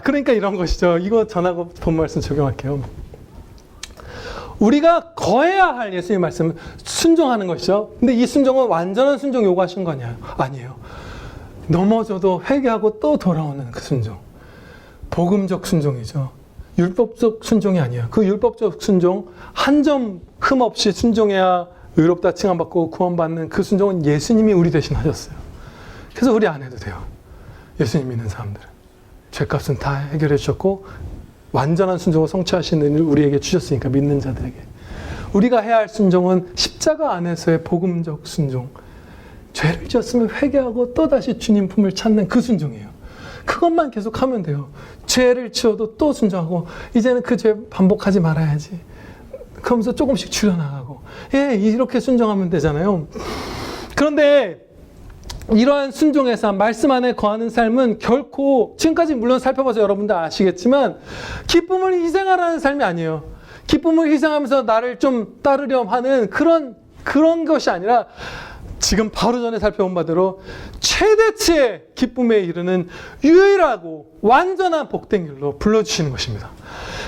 그러니까 이런 것이죠. 이거 전하고 본문 말씀 적용할게요. 우리가 거해야 할 예수님의 말씀은 순종하는 것이죠. 근데 이 순종은 완전한 순종 요구하신 거 아니에요. 넘어져도 회개하고 또 돌아오는 그 순종. 복음적 순종이죠. 율법적 순종이 아니에요. 그 율법적 순종, 한 점 흠 없이 순종해야 의롭다 칭함받고 구원받는 그 순종은 예수님이 우리 대신 하셨어요. 그래서 우리 안 해도 돼요. 예수님 믿는 사람들은. 죄값은 다 해결해 주셨고 완전한 순종을 성취하시는 일을 우리에게 주셨으니까 믿는 자들에게. 우리가 해야 할 순종은 십자가 안에서의 복음적 순종. 죄를 지었으면 회개하고 또다시 주님 품을 찾는 그 순종이에요. 그것만 계속 하면 돼요. 죄를 지어도 또 순종하고 이제는 그 죄 반복하지 말아야지. 그러면서 조금씩 줄여나가고 이렇게 순종하면 되잖아요. 그런데 이러한 순종의 삶, 말씀 안에 거하는 삶은 결코 지금까지 물론 살펴봐서 여러분들 아시겠지만 기쁨을 희생하라는 삶이 아니에요. 기쁨을 희생하면서 나를 좀 따르렴 하는 그런 것이 아니라 지금 바로 전에 살펴본 바대로 최대치의 기쁨에 이르는 유일하고 완전한 복된 길로 불러주시는 것입니다.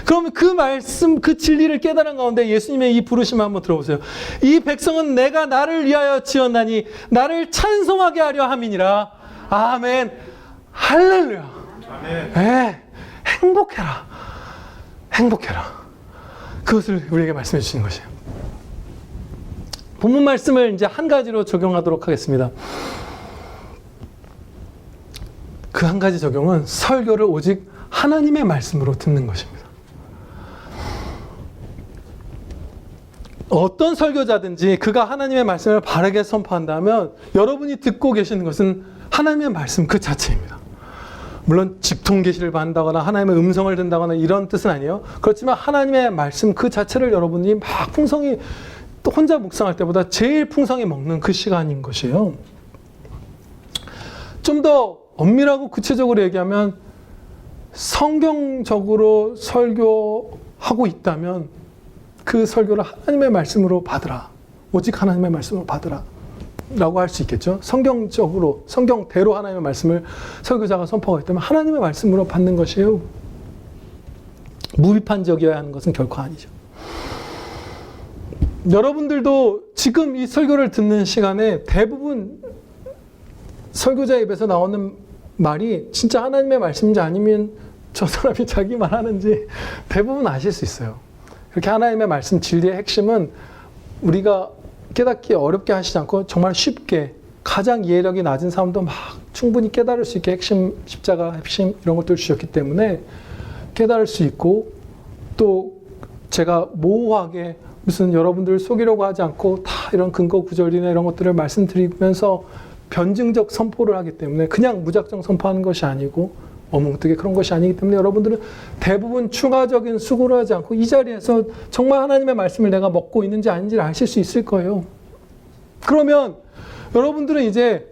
그러면 그 말씀, 그 진리를 깨달은 가운데 예수님의 이 부르심을 한번 들어보세요. 이 백성은 내가 나를 위하여 지었나니 나를 찬송하게 하려 함이니라. 아멘. 할렐루야. 아멘. 행복해라. 행복해라. 그것을 우리에게 말씀해 주시는 것이에요. 본문 말씀을 이제 한 가지로 적용하도록 하겠습니다. 그 한 가지 적용은 설교를 오직 하나님의 말씀으로 듣는 것입니다. 어떤 설교자든지 그가 하나님의 말씀을 바르게 선포한다면 여러분이 듣고 계시는 것은 하나님의 말씀 그 자체입니다. 물론 직통 계시를 받는다거나 하나님의 음성을 듣는다거나 이런 뜻은 아니에요. 그렇지만 하나님의 말씀 그 자체를 여러분이 막 풍성히 또 혼자 묵상할 때보다 제일 풍성히 먹는 그 시간인 것이에요. 좀 더 엄밀하고 구체적으로 얘기하면 성경적으로 설교하고 있다면 그 설교를 하나님의 말씀으로 받으라. 오직 하나님의 말씀으로 받으라. 라고 할 수 있겠죠. 성경적으로, 성경대로 하나님의 말씀을 설교자가 선포하고 있다면 하나님의 말씀으로 받는 것이에요. 무비판적이어야 하는 것은 결코 아니죠. 여러분들도 지금 이 설교를 듣는 시간에 대부분 설교자 입에서 나오는 말이 진짜 하나님의 말씀인지 아니면 저 사람이 자기 말 하는지 대부분 아실 수 있어요. 그렇게 하나님의 말씀 진리의 핵심은 우리가 깨닫기 어렵게 하시지 않고 정말 쉽게 가장 이해력이 낮은 사람도 막 충분히 깨달을 수 있게 핵심, 십자가 핵심 이런 것들을 주셨기 때문에 깨달을 수 있고 또 제가 모호하게 무슨 여러분들을 속이려고 하지 않고 다 이런 근거 구절이나 이런 것들을 말씀드리면서 변증적 선포를 하기 때문에 그냥 무작정 선포하는 것이 아니고 어뭉뜨게 그런 것이 아니기 때문에 여러분들은 대부분 추가적인 수고를 하지 않고 이 자리에서 정말 하나님의 말씀을 내가 먹고 있는지 아닌지를 아실 수 있을 거예요. 그러면 여러분들은 이제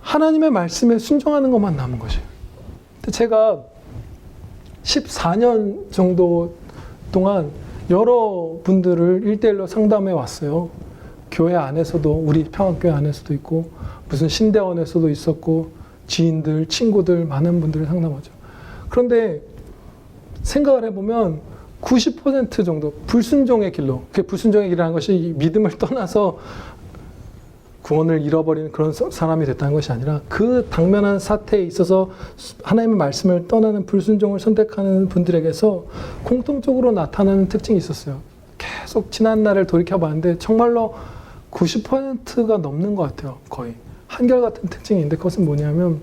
하나님의 말씀에 순종하는 것만 남은 것이에요. 제가 14년 정도 동안 여러 분들을 1대1로 상담해 왔어요. 교회 안에서도, 우리 평화교회 안에서도 있고 무슨 신대원에서도 있었고 지인들, 친구들, 많은 분들을 상담하죠. 그런데 생각을 해보면 90% 정도 불순종의 길로, 그 불순종의 길이라는 것이 믿음을 떠나서 구원을 잃어버리는 그런 사람이 됐다는 것이 아니라 그 당면한 사태에 있어서 하나님의 말씀을 떠나는 불순종을 선택하는 분들에게서 공통적으로 나타나는 특징이 있었어요. 계속 지난 날을 돌이켜봤는데 정말로 90%가 넘는 것 같아요. 거의. 한결같은 특징인데 그것은 뭐냐면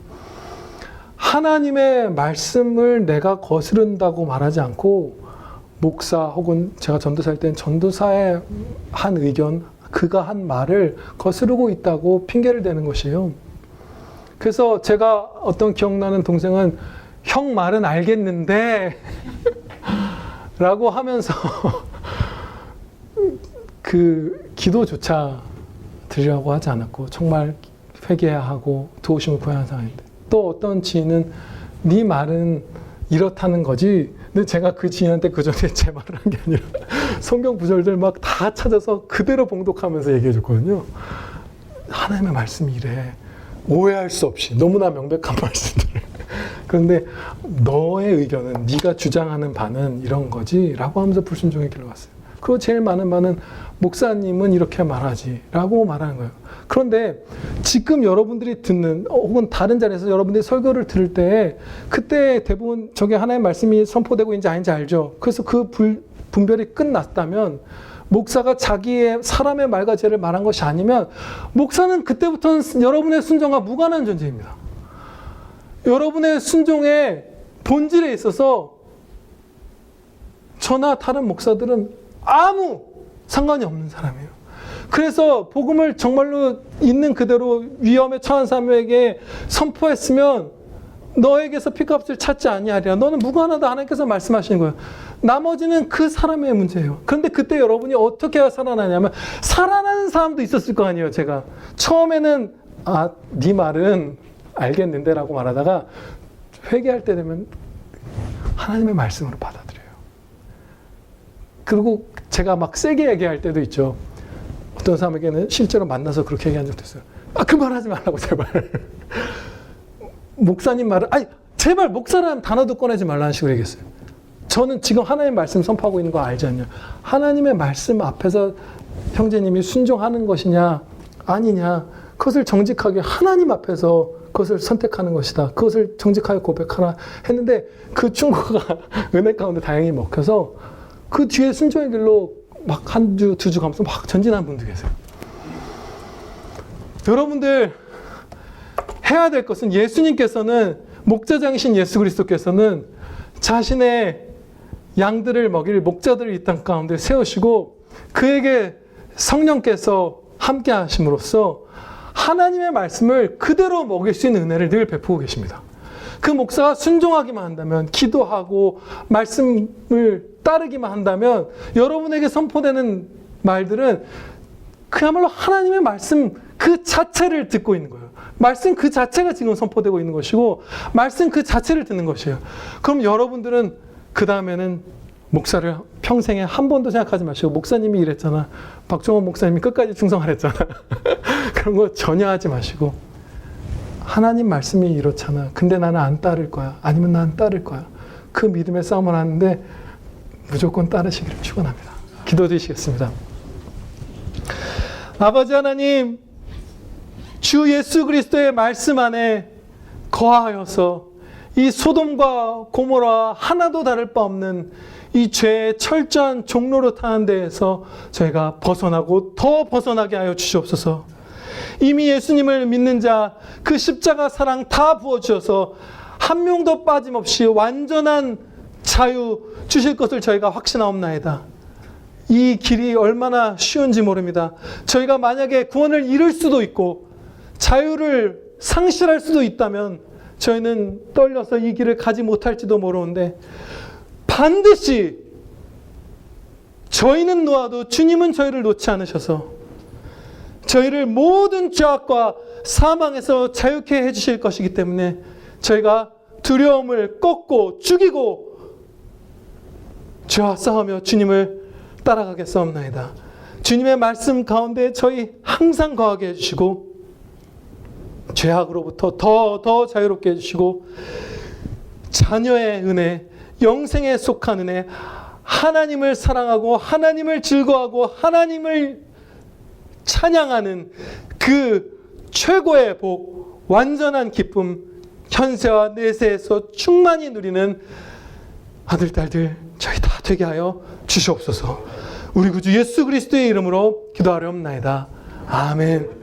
하나님의 말씀을 내가 거스른다고 말하지 않고 목사 혹은 제가 전도사일 땐 전도사의 한 의견, 그가 한 말을 거스르고 있다고 핑계를 대는 것이에요. 그래서 제가 어떤 기억나는 동생은 형 말은 알겠는데 라고 하면서 그 기도조차 드리라고 하지 않았고 정말 회개해야 하고 도우심을 구해야 하는 상황인데 또 어떤 지인은 네 말은 이렇다는 거지. 근데 제가 그 지인한테 그 전에 제 말을 한 게 아니라 성경 구절들 막 다 찾아서 그대로 봉독하면서 얘기해 줬거든요. 하나님의 말씀이 이래. 오해할 수 없이 너무나 명백한 말씀들을. 그런데 너의 의견은 네가 주장하는 바는 이런 거지 라고 하면서 불순종의 길로 갔어요. 그리고 제일 많은 바는 목사님은 이렇게 말하지 라고 말하는 거예요. 그런데 지금 여러분들이 듣는 혹은 다른 자리에서 여러분들이 설교를 들을 때 그때 대부분 저게 하나님의 말씀이 선포되고 있는지 아닌지 알죠. 그래서 그 분별이 끝났다면 목사가 자기의 사람의 말과 죄를 말한 것이 아니면 목사는 그때부터는 여러분의 순종과 무관한 존재입니다. 여러분의 순종의 본질에 있어서 저나 다른 목사들은 아무 상관이 없는 사람이에요. 그래서 복음을 정말로 있는 그대로 위험에 처한 사람에게 선포했으면 너에게서 피값을 찾지 아니하리라. 너는 무관하다. 하나님께서 말씀하시는 거예요. 나머지는 그 사람의 문제예요. 그런데 그때 여러분이 어떻게 해야 살아나냐면 살아나는 사람도 있었을 거 아니에요. 제가 처음에는 네 말은 알겠는데 라고 말하다가 회개할 때 되면 하나님의 말씀으로 받아들여요. 그리고 제가 막 세게 얘기할 때도 있죠. 어떤 사람에게는 실제로 만나서 그렇게 얘기한 적도 있어요. 그 말 하지 말라고 제발. 목사님 말을 제발 목사라는 단어도 꺼내지 말라는 식으로 얘기했어요. 저는 지금 하나님의 말씀 선포하고 있는 거 알지 않냐. 하나님의 말씀 앞에서 형제님이 순종하는 것이냐 아니냐 그것을 정직하게 하나님 앞에서 그것을 선택하는 것이다. 그것을 정직하게 고백하라 했는데 그 충고가 은혜 가운데 다행히 먹혀서 그 뒤에 순종의 길로 막 한 주, 두 주 가면서 막 전진하는 분도 계세요. 여러분들 해야 될 것은 예수님께서는 목자장이신 예수 그리스도께서는 자신의 양들을 먹일 목자들을 이 땅 가운데 세우시고 그에게 성령께서 함께 하심으로써 하나님의 말씀을 그대로 먹일 수 있는 은혜를 늘 베푸고 계십니다. 그 목사가 순종하기만 한다면 기도하고 말씀을 따르기만 한다면 여러분에게 선포되는 말들은 그야말로 하나님의 말씀 그 자체를 듣고 있는 거예요. 말씀 그 자체가 지금 선포되고 있는 것이고 말씀 그 자체를 듣는 것이에요. 그럼 여러분들은 그 다음에는 목사를 평생에 한 번도 생각하지 마시고 목사님이 이랬잖아. 박종원 목사님이 끝까지 충성하랬잖아. 그런 거 전혀 하지 마시고 하나님 말씀이 이렇잖아. 근데 나는 안 따를 거야. 아니면 난 따를 거야. 그 믿음의 싸움을 하는데 무조건 따르시기를 축원합니다. 기도드리시겠습니다. 아버지 하나님, 주 예수 그리스도의 말씀 안에 거하여서 이 소돔과 고모라 하나도 다를 바 없는 이 죄의 철저한 종로로 타는 데에서 저희가 벗어나고 더 벗어나게 하여 주시옵소서. 이미 예수님을 믿는 자 그 십자가 사랑 다 부어주셔서 한 명도 빠짐없이 완전한 자유 주실 것을 저희가 확신하옵나이다. 이 길이 얼마나 쉬운지 모릅니다. 저희가 만약에 구원을 잃을 수도 있고 자유를 상실할 수도 있다면 저희는 떨려서 이 길을 가지 못할지도 모르는데 반드시 저희는 놓아도 주님은 저희를 놓지 않으셔서 저희를 모든 죄악과 사망에서 자유케 해주실 것이기 때문에 저희가 두려움을 꺾고 죽이고 죄와 싸우며 주님을 따라가겠사옵나이다. 주님의 말씀 가운데 저희 항상 거하게 해주시고 죄악으로부터 더 자유롭게 해주시고 자녀의 은혜, 영생에 속한 은혜, 하나님을 사랑하고 하나님을 즐거워하고 하나님을 찬양하는 그 최고의 복, 완전한 기쁨, 현세와 내세에서 충만히 누리는 아들, 딸들 저희 다 되게 하여 주시옵소서. 우리 구주 예수 그리스도의 이름으로 기도하려옵나이다. 아멘.